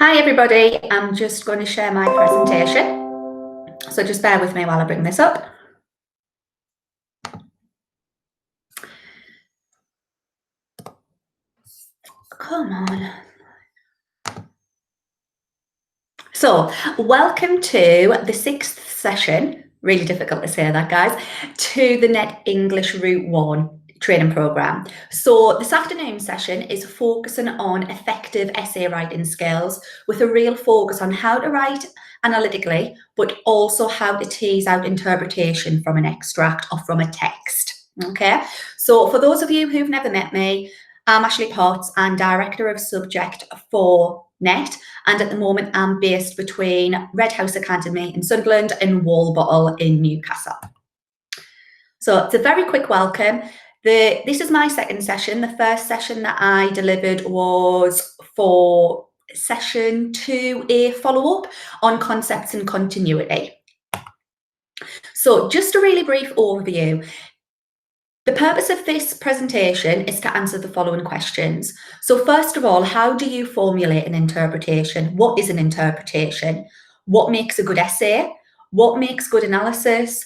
Hi everybody, I'm just going to share my presentation. So just bear with me while I bring this up. Come on. So welcome to the 6th session, really difficult to say that guys, to the Net English Route 1 training programme. So this afternoon's session is focusing on effective essay writing skills with a real focus on how to write analytically, but also how to tease out interpretation from an extract or from a text. Okay, so for those of you who've never met me, I'm A.Potts and Director of Subject for NET, and at the moment I'm based between Red House Academy in Sunderland and Walbottle in Newcastle. So it's a very quick welcome. This is my second session. The first session that I delivered was for session 2A follow-up on concepts and continuity. So just a really brief overview. The purpose of this presentation is to answer the following questions. So first of all, how do you formulate an interpretation? What is an interpretation? What makes a good essay? What makes good analysis?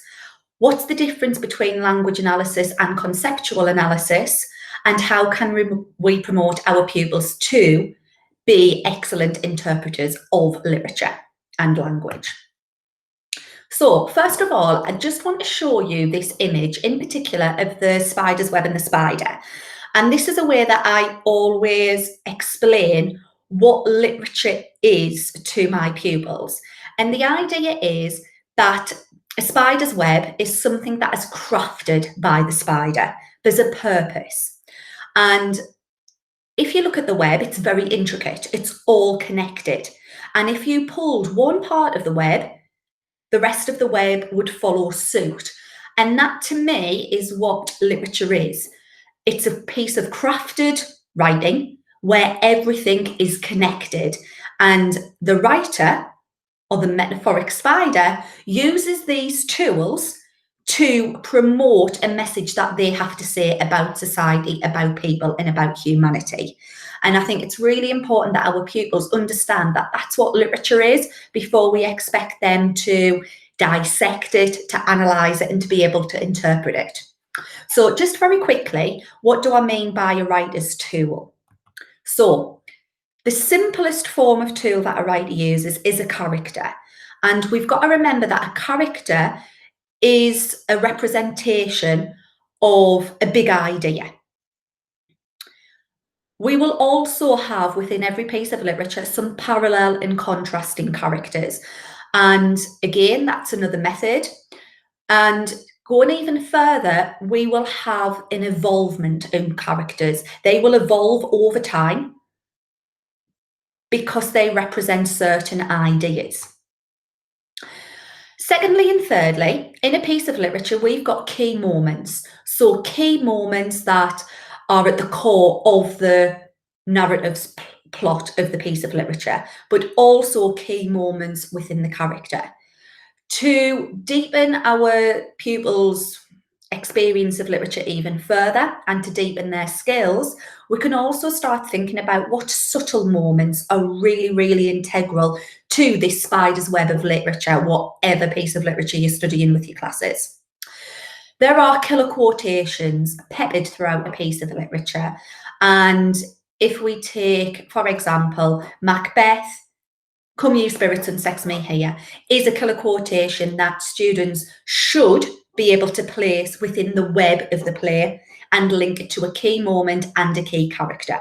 What's the difference between language analysis and conceptual analysis? And how can we promote our pupils to be excellent interpreters of literature and language? So first of all, I just want to show you this image in particular of the spider's web and the spider. And this is a way that I always explain what literature is to my pupils. And the idea is that a spider's web is something that is crafted by the spider. There's a purpose. And if you look at the web, it's very intricate. It's all connected. And if you pulled one part of the web, the rest of the web would follow suit. And that to me is what literature is. It's a piece of crafted writing where everything is connected. And the writer, or the metaphoric spider, uses these tools to promote a message that they have to say about society, about people, and about humanity. And I think it's really important that our pupils understand that that's what literature is before we expect them to dissect it, to analyse it, and to be able to interpret it. So just very quickly, what do I mean by a writer's tool? So the simplest form of tool that a writer uses is a character. And we've got to remember that a character is a representation of a big idea. We will also have within every piece of literature some parallel and contrasting characters. And again, that's another method. And going even further, we will have an evolvement in characters. They will evolve over time because they represent certain ideas. Secondly and thirdly, in a piece of literature, we've got key moments. So key moments that are at the core of the narrative's plot of the piece of literature, but also key moments within the character. To deepen our pupils' experience of literature even further and to deepen their skills, we can also start thinking about what subtle moments are really, really integral to this spider's web of literature, whatever piece of literature you're studying with your classes. There are killer quotations peppered throughout a piece of literature. And if we take, for example, Macbeth, "Come you spirits and sex me here," is a killer quotation that students should be able to place within the web of the play and link it to a key moment and a key character.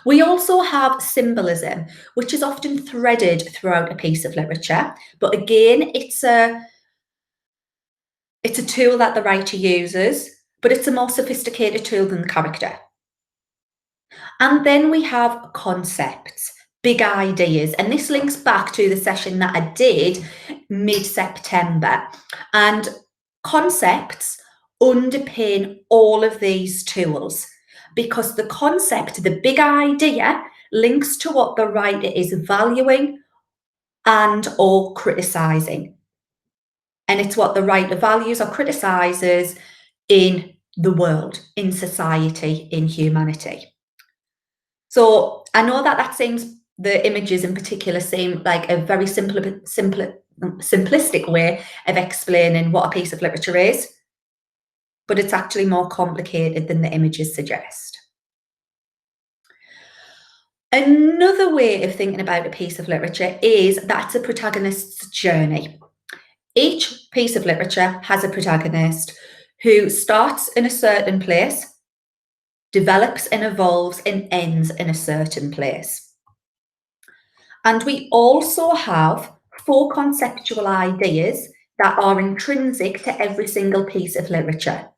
We also have symbolism, which is often threaded throughout a piece of literature, but again, it's a tool that the writer uses, but it's a more sophisticated tool than the character. And then we have concepts, big ideas, and this links back to the session that I did mid-September. And concepts underpin all of these tools because the concept, the big idea, links to what the writer is valuing and or criticising. And it's what the writer values or criticises in the world, in society, in humanity. So I know that seems the images in particular seem like a very simplistic way of explaining what a piece of literature is, but it's actually more complicated than the images suggest. Another way of thinking about a piece of literature is that's a protagonist's journey. Each piece of literature has a protagonist who starts in a certain place, develops and evolves, and ends in a certain place. And we also have 4 conceptual ideas that are intrinsic to every single piece of literature.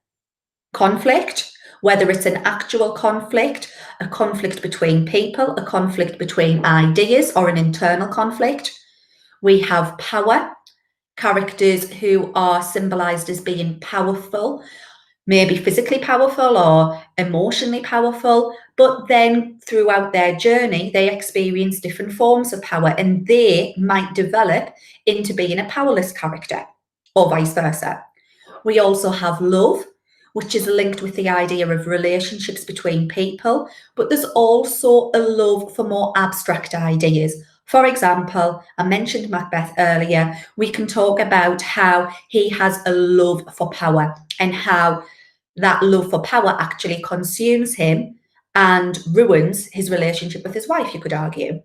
Conflict, whether it's an actual conflict, a conflict between people, a conflict between ideas, or an internal conflict. We have power, characters who are symbolized as being powerful, maybe physically powerful or emotionally powerful, but then throughout their journey, they experience different forms of power and they might develop into being a powerless character or vice versa. We also have love, which is linked with the idea of relationships between people, but there's also a love for more abstract ideas. For example, I mentioned Macbeth earlier. We can talk about how he has a love for power and how that love for power actually consumes him and ruins his relationship with his wife, you could argue.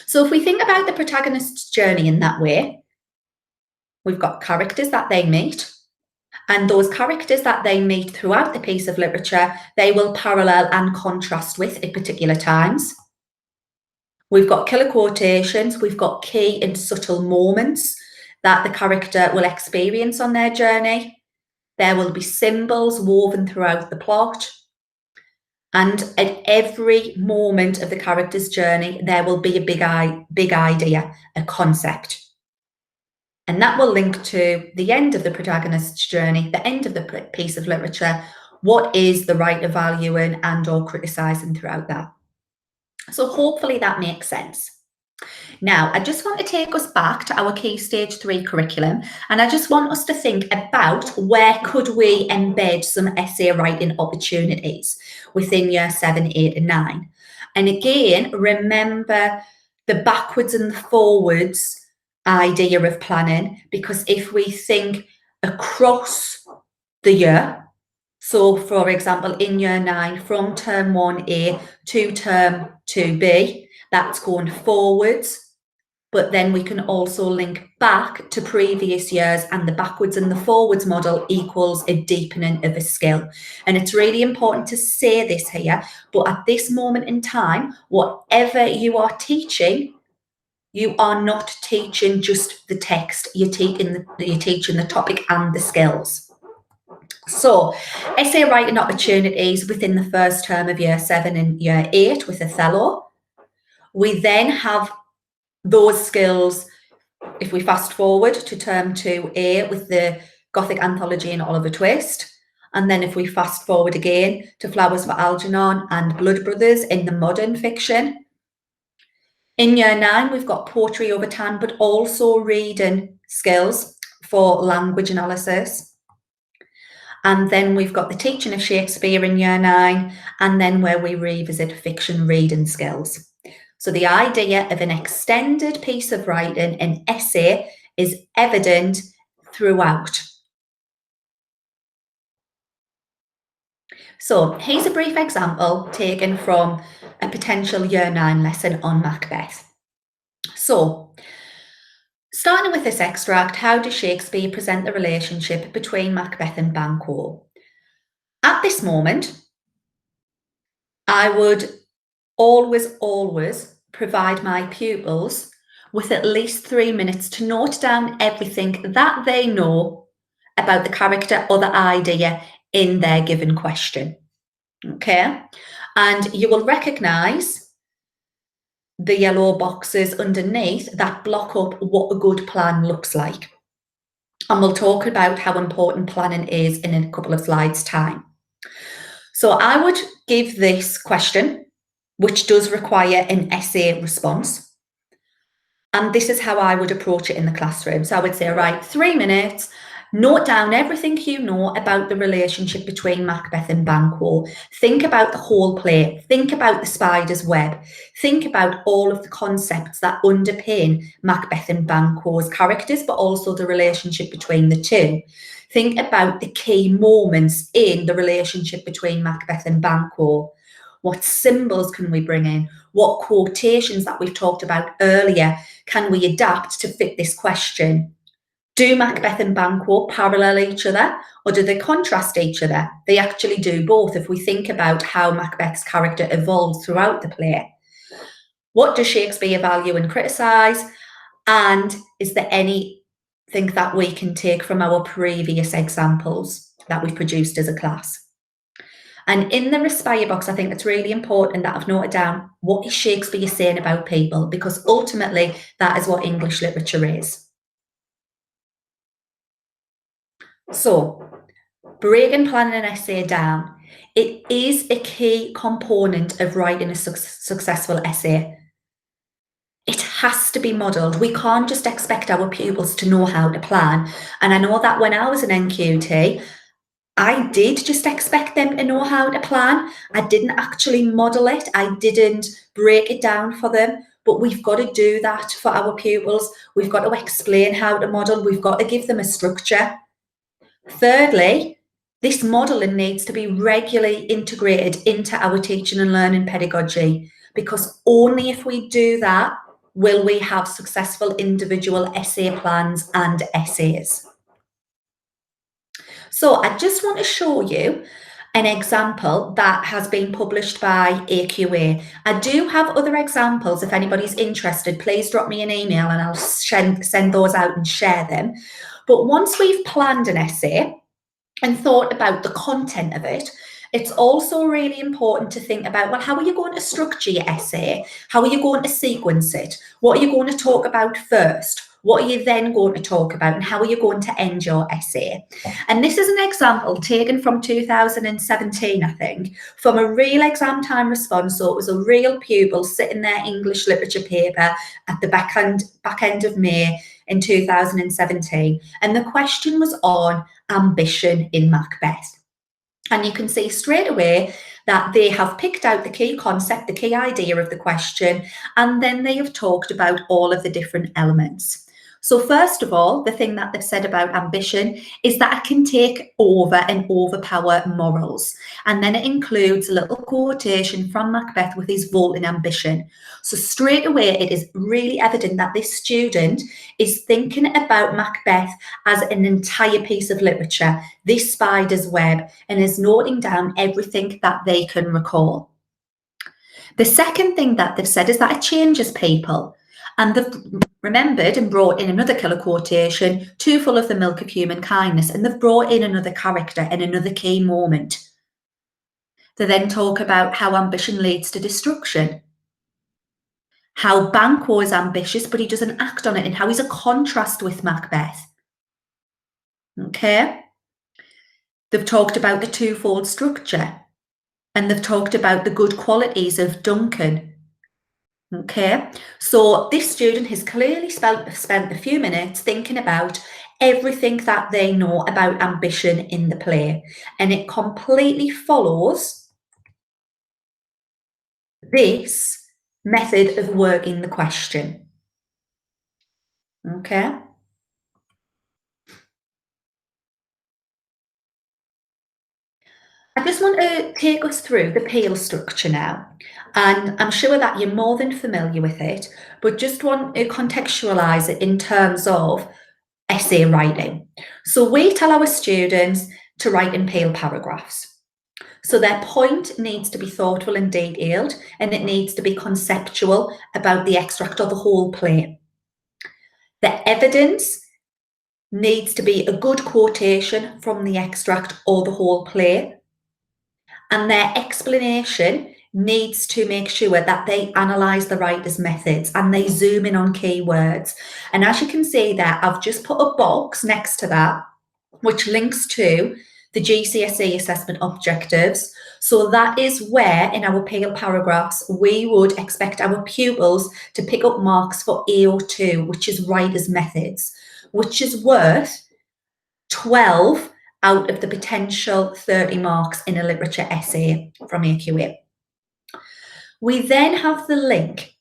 So if we think about the protagonist's journey in that way, we've got characters that they meet, and those characters that they meet throughout the piece of literature, they will parallel and contrast with at particular times. We've got killer quotations, we've got key and subtle moments that the character will experience on their journey. There will be symbols woven throughout the plot. And at every moment of the character's journey, there will be a big idea, a concept. And that will link to the end of the protagonist's journey, the end of the piece of literature. What is the right of valuing and or criticising throughout that? So hopefully that makes sense. Now, I just want to take us back to our Key Stage 3 curriculum, and I just want us to think about where could we embed some essay writing opportunities within year 7, 8 and 9. And again, remember the backwards and the forwards idea of planning, because if we think across the year, so for example, in year 9, from term 1A to term 2B, that's going forwards, but then we can also link back to previous years, and the backwards and the forwards model equals a deepening of a skill. And it's really important to say this here, but at this moment in time, whatever you are teaching, you are not teaching just the text, you're teaching the topic and the skills. So, essay writing opportunities within the first term of year 7 and year 8 with Othello. We then have those skills, if we fast forward to term 2A with the Gothic anthology and Oliver Twist, and then if we fast forward again to Flowers for Algernon and Blood Brothers in the modern fiction. In year 9, we've got poetry over time, but also reading skills for language analysis. And then we've got the teaching of Shakespeare in year 9, and then where we revisit fiction reading skills. So the idea of an extended piece of writing, an essay, is evident throughout. So here's a brief example taken from a potential year 9 lesson on Macbeth. So, starting with this extract, how does Shakespeare present the relationship between Macbeth and Banquo? At this moment, I would always provide my pupils with at least 3 minutes to note down everything that they know about the character or the idea in their given question. Okay, and you will recognise the yellow boxes underneath that block up what a good plan looks like. And we'll talk about how important planning is in a couple of slides' time. So I would give this question, which does require an essay response. And this is how I would approach it in the classroom. So I would say, right, 3 minutes, Note down everything you know about the relationship between Macbeth and Banquo. Think about the whole play. Think about the spider's web. Think about all of the concepts that underpin Macbeth and Banquo's characters, but also the relationship between the two. Think about the key moments in the relationship between Macbeth and Banquo. What symbols can we bring in? What quotations that we've talked about earlier can we adapt to fit this question? Do Macbeth and Banquo parallel each other, or do they contrast each other? They actually do both if we think about how Macbeth's character evolves throughout the play. What does Shakespeare value and criticise? And is there anything that we can take from our previous examples that we've produced as a class? And in the Respire box, I think it's really important that I've noted down what is Shakespeare saying about people, because ultimately that is what English literature is. So, break and plan an essay down. It is a key component of writing a successful essay. It has to be modelled. We can't just expect our pupils to know how to plan. And I know that when I was an NQT, I did just expect them to know how to plan. I didn't actually model it. I didn't break it down for them. But we've got to do that for our pupils. We've got to explain how to model. We've got to give them a structure. Thirdly, this modelling needs to be regularly integrated into our teaching and learning pedagogy, because only if we do that will we have successful individual essay plans and essays. So I just want to show you an example that has been published by AQA. I do have other examples. If anybody's interested, please drop me an email and I'll send those out and share them. But once we've planned an essay and thought about the content of it, it's also really important to think about, well, how are you going to structure your essay? How are you going to sequence it? What are you going to talk about first? What are you then going to talk about? And how are you going to end your essay? And this is an example taken from 2017, I think, from a real exam time response. So it was a real pupil sitting their English literature paper at the back end of May in 2017. And the question was on ambition in Macbeth. And you can see straight away that they have picked out the key concept, the key idea of the question, and then they have talked about all of the different elements. So first of all, the thing that they've said about ambition is that it can take over and overpower morals. And then it includes a little quotation from Macbeth with his vaulting ambition. So straight away, it is really evident that this student is thinking about Macbeth as an entire piece of literature, this spider's web, and is noting down everything that they can recall. The second thing that they've said is that it changes people. And they've remembered and brought in another killer quotation, too full of the milk of human kindness, and they've brought in another character and another key moment. They then talk about how ambition leads to destruction, how Banquo is ambitious, but he doesn't act on it, and how he's a contrast with Macbeth. Okay? They've talked about the twofold structure, and they've talked about the good qualities of Duncan. Okay, so this student has clearly spent a few minutes thinking about everything that they know about ambition in the play, and it completely follows this method of working the question. Okay. I just want to take us through the peel structure now. And I'm sure that you're more than familiar with it, but just want to contextualize it in terms of essay writing. So we tell our students to write in peel paragraphs. So their point needs to be thoughtful and detailed, and it needs to be conceptual about the extract or the whole play. The evidence needs to be a good quotation from the extract or the whole play. And their explanation needs to make sure that they analyse the writer's methods and they zoom in on keywords. And as you can see there, I've just put a box next to that, which links to the GCSE assessment objectives. So that is where in our peel paragraphs, we would expect our pupils to pick up marks for AO2, which is writer's methods, which is worth 12 out of the potential 30 marks in a literature essay from AQA. We then have the link,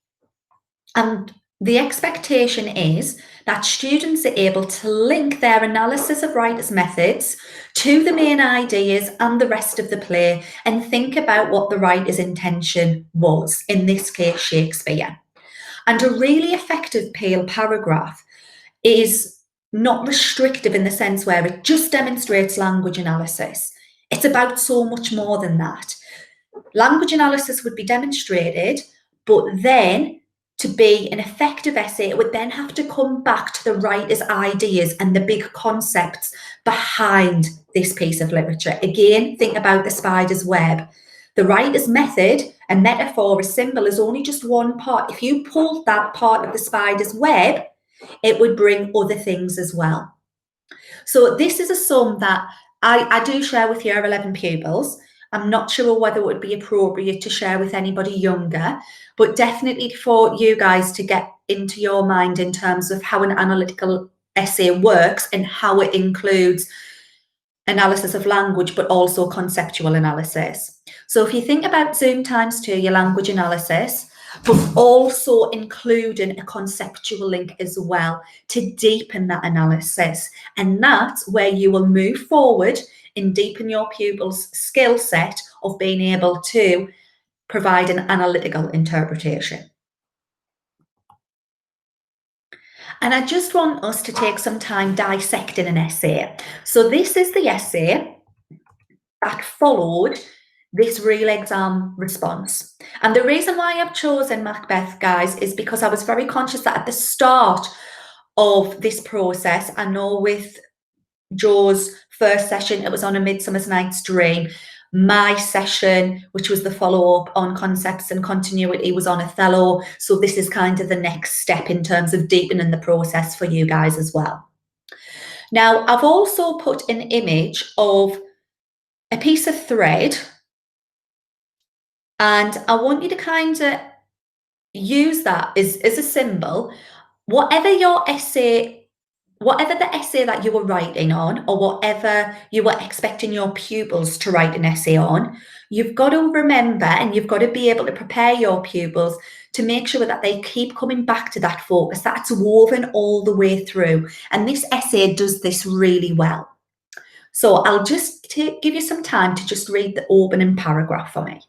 and the expectation is that students are able to link their analysis of writers' methods to the main ideas and the rest of the play and think about what the writer's intention was, in this case, Shakespeare. And a really effective Peel paragraph is not restrictive in the sense where it just demonstrates language analysis. It's about so much more than that. Language analysis would be demonstrated, but then to be an effective essay, it would then have to come back to the writer's ideas and the big concepts behind this piece of literature. Again, think about the spider's web. The writer's method, a metaphor, a symbol is only just one part. If you pulled that part of the spider's web, it would bring other things as well. So this is a sum that I do share with year 11 pupils. I'm not sure whether it would be appropriate to share with anybody younger, but definitely for you guys to get into your mind in terms of how an analytical essay works and how it includes analysis of language, but also conceptual analysis. So if you think about Zoom ×2, your language analysis, but also including a conceptual link as well to deepen that analysis. And that's where you will move forward and deepen your pupils' skill set of being able to provide an analytical interpretation. And I just want us to take some time dissecting an essay. So this is the essay that followed this real exam response. And the reason why I've chosen Macbeth, guys, is because I was very conscious that at the start of this process, I know with Joe's first session, it was on A Midsummer Night's Dream. My session, which was the follow-up on concepts and continuity, was on Othello. So this is kind of the next step in terms of deepening the process for you guys as well. Now, I've also put an image of a piece of thread, and I want you to kind of use that as a symbol. Whatever your essay, whatever the essay that you were writing on, or whatever you were expecting your pupils to write an essay on, you've got to remember and you've got to be able to prepare your pupils to make sure that they keep coming back to that focus, that's woven all the way through. And this essay does this really well. So I'll just give you some time to just read the opening paragraph for me.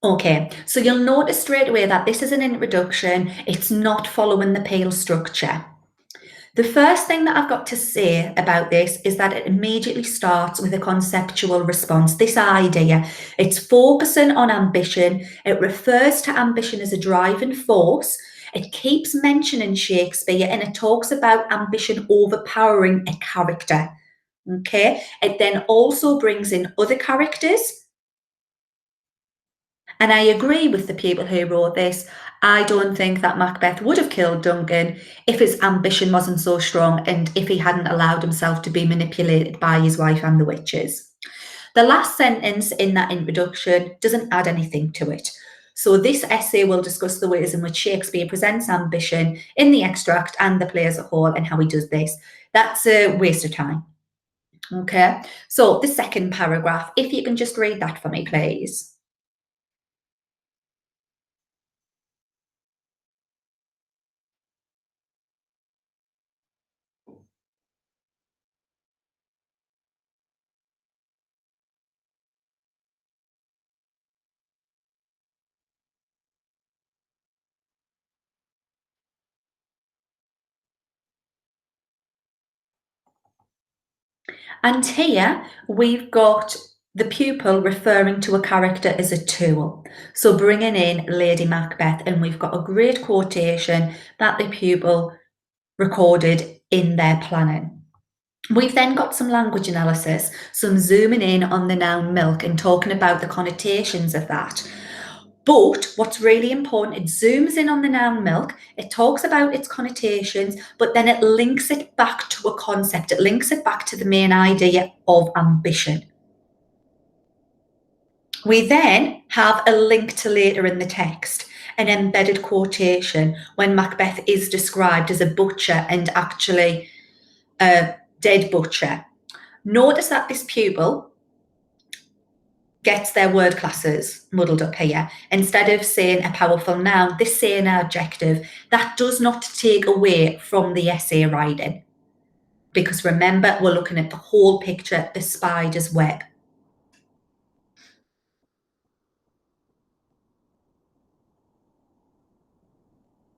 Okay, so you'll notice straight away that this is an introduction. It's not following the Peel structure. The first thing that I've got to say about this is that it immediately starts with a conceptual response. This idea, it's focusing on ambition. It refers to ambition as a driving force. It keeps mentioning Shakespeare and it talks about ambition overpowering a character. Okay, it then also brings in other characters. And I agree with the people who wrote this. I don't think that Macbeth would have killed Duncan if his ambition wasn't so strong and if he hadn't allowed himself to be manipulated by his wife and the witches. The last sentence in that introduction doesn't add anything to it. So this essay will discuss the ways in which Shakespeare presents ambition in the extract and the play as a whole and how he does this. That's a waste of time. Okay, so the second paragraph, if you can just read that for me, please. And here we've got the pupil referring to a character as a tool. So bringing in Lady Macbeth, and we've got a great quotation that the pupil recorded in their planning. We've then got some language analysis, some zooming in on the noun milk and talking about the connotations of that. But what's really important, it zooms in on the noun milk, it talks about its connotations, but then it links it back to a concept. It links it back to the main idea of ambition. We then have a link to later in the text, an embedded quotation when Macbeth is described as a butcher and actually a dead butcher. Notice that this pupil gets their word classes muddled up here. Instead of saying a powerful noun, they say an adjective. That does not take away from the essay writing. Because remember, we're looking at the whole picture, the spider's web.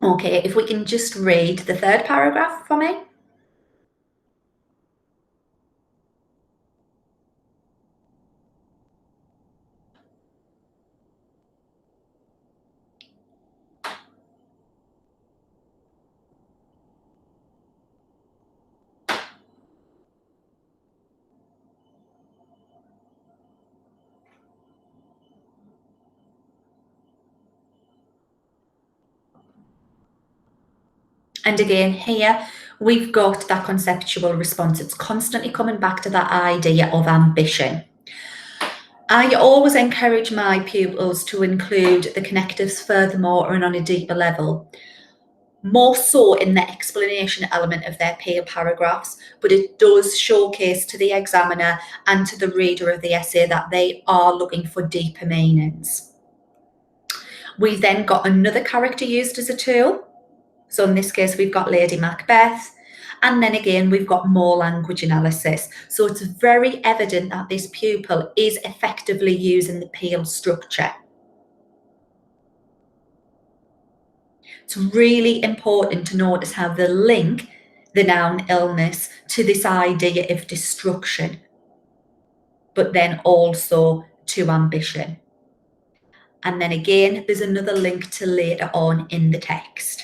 Okay, if we can just read the third paragraph for me. And again, here we've got that conceptual response. It's constantly coming back to that idea of ambition. I always encourage my pupils to include the connectives furthermore and on a deeper level, more so in the explanation element of their peer paragraphs, but it does showcase to the examiner and to the reader of the essay that they are looking for deeper meanings. We then got another character used as a tool. So in this case, we've got Lady Macbeth, and then again, we've got more language analysis. So it's very evident that this pupil is effectively using the peel structure. It's really important to notice how they link the noun illness to this idea of destruction, but then also to ambition. And then again, there's another link to later on in the text.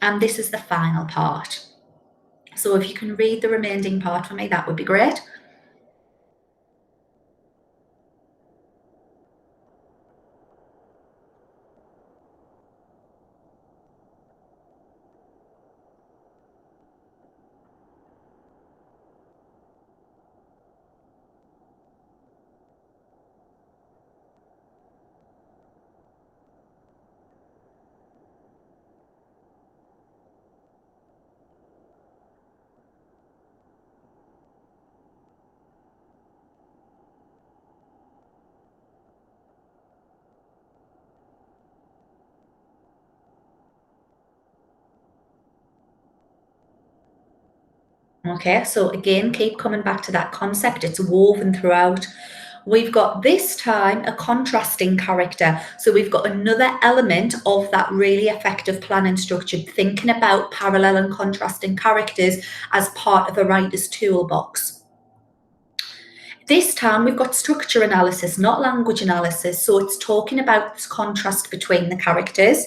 And this is the final part. So if you can read the remaining part for me, that would be great. Okay, so again, keep coming back to that concept. It's woven throughout. We've got this time a contrasting character. So we've got another element of that really effective planning structure, thinking about parallel and contrasting characters as part of a writer's toolbox. This time we've got structure analysis, not language analysis. So it's talking about this contrast between the characters.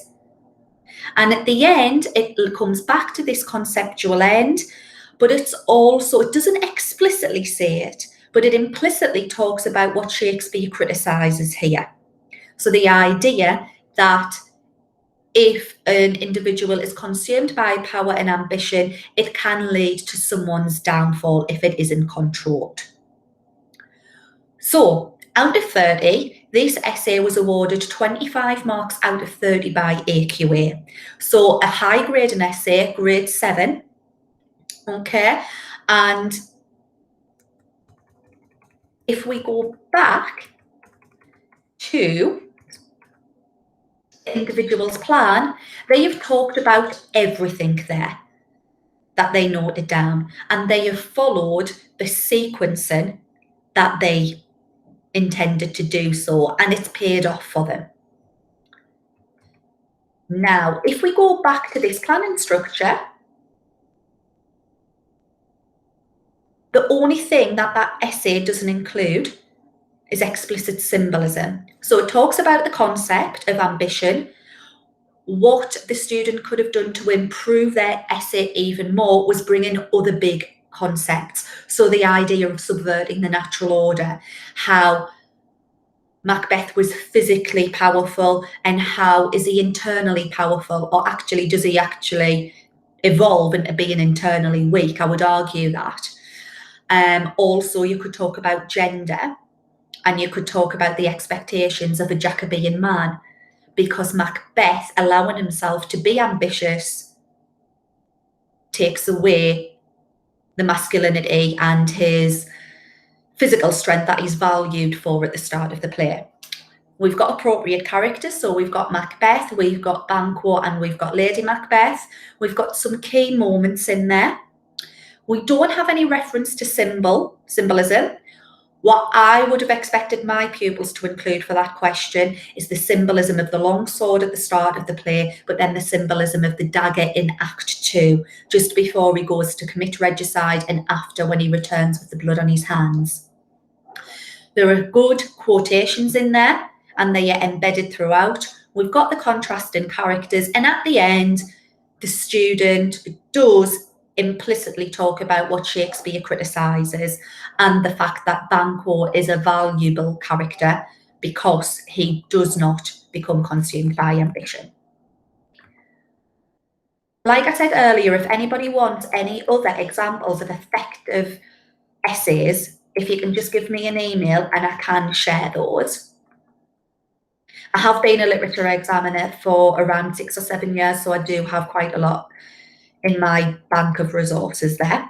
And at the end, it comes back to this conceptual end, but it's also, it doesn't explicitly say it, but it implicitly talks about what Shakespeare criticises here. So the idea that if an individual is consumed by power and ambition, it can lead to someone's downfall if it isn't controlled. So out of 30, this essay was awarded 25 marks out of 30 by AQA. So a high grade in essay, grade 7. Okay, and if we go back to the individual's plan, they have talked about everything there that they noted down, and they have followed the sequencing that they intended to do so, and it's paid off for them. Now, if we go back to this planning structure, the only thing that that essay doesn't include is explicit symbolism. So it talks about the concept of ambition, what the student could have done to improve their essay even more was bring in other big concepts. So the idea of subverting the natural order, how Macbeth was physically powerful and how is he internally powerful, or actually does he actually evolve into being internally weak? I would argue that. Also, you could talk about gender, and you could talk about the expectations of a Jacobean man, because Macbeth allowing himself to be ambitious takes away the masculinity and his physical strength that he's valued for at the start of the play. We've got appropriate characters, so we've got Macbeth, we've got Banquo, and we've got Lady Macbeth. We've got some key moments in there. We don't have any reference to symbolism. What I would have expected my pupils to include for that question is the symbolism of the long sword at the start of the play, but then the symbolism of the dagger in Act 2, just before he goes to commit regicide and after, when he returns with the blood on his hands. There are good quotations in there, and they are embedded throughout. We've got the contrast in characters, and at the end, the student does implicitly talk about what Shakespeare criticises and the fact that Banquo is a valuable character because he does not become consumed by ambition. Like I said earlier, if anybody wants any other examples of effective essays, if you can just give me an email and I can share those. I have been a literature examiner for around 6 or 7 years, so I do have quite a lot in my bank of resources there.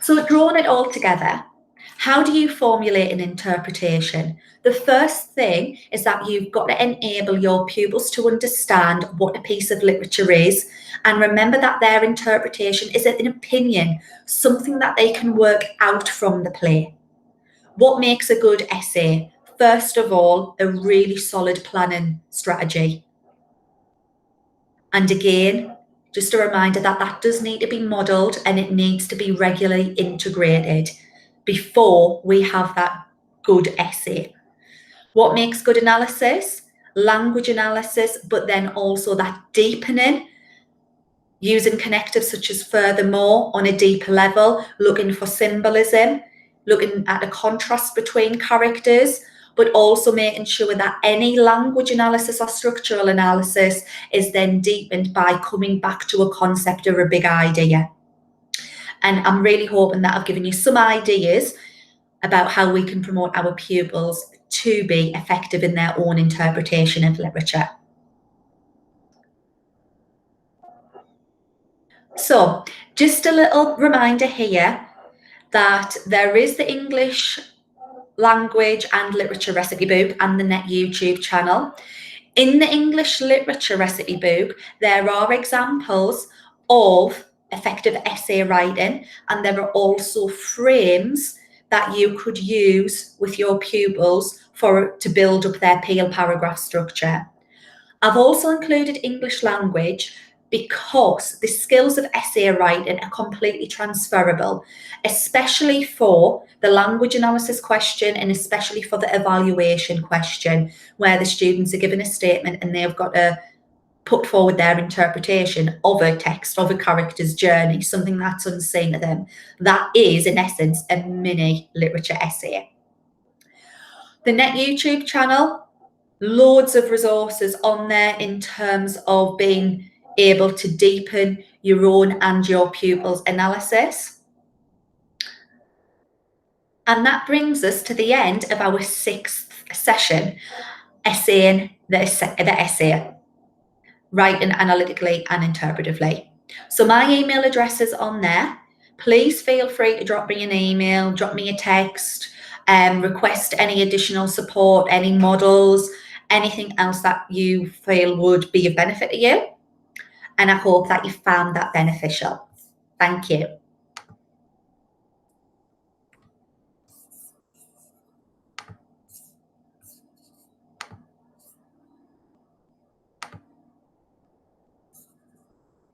So drawing it all together, how do you formulate an interpretation? The first thing is that you've got to enable your pupils to understand what a piece of literature is, and remember that their interpretation is an opinion, something that they can work out from the play. What makes a good essay? First of all, a really solid planning strategy. And again, just a reminder that that does need to be modelled and it needs to be regularly integrated before we have that good essay. What makes good analysis? Language analysis, but then also that deepening, using connectives such as furthermore on a deeper level, looking for symbolism, looking at a contrast between characters, but also making sure that any language analysis or structural analysis is then deepened by coming back to a concept or a big idea. And I'm really hoping that I've given you some ideas about how we can promote our pupils to be effective in their own interpretation of literature. So just a little reminder here that there is the English language and literature recipe book and the Net YouTube channel. In the English literature recipe book, there are examples of effective essay writing, and there are also frames that you could use with your pupils to build up their peel paragraph structure. I've also included English language because the skills of essay writing are completely transferable, especially for the language analysis question and especially for the evaluation question, where the students are given a statement and they've got to put forward their interpretation of a text, of a character's journey, something that's unseen to them. That is, in essence, a mini literature essay. The Net YouTube channel, loads of resources on there in terms of being able to deepen your own and your pupils' analysis. And that brings us to the end of our 6th session, essaying the essay, writing analytically and interpretively. So my email address is on there. Please feel free to drop me an email, drop me a text, request any additional support, any models, anything else that you feel would be of benefit to you. And I hope that you found that beneficial. Thank you.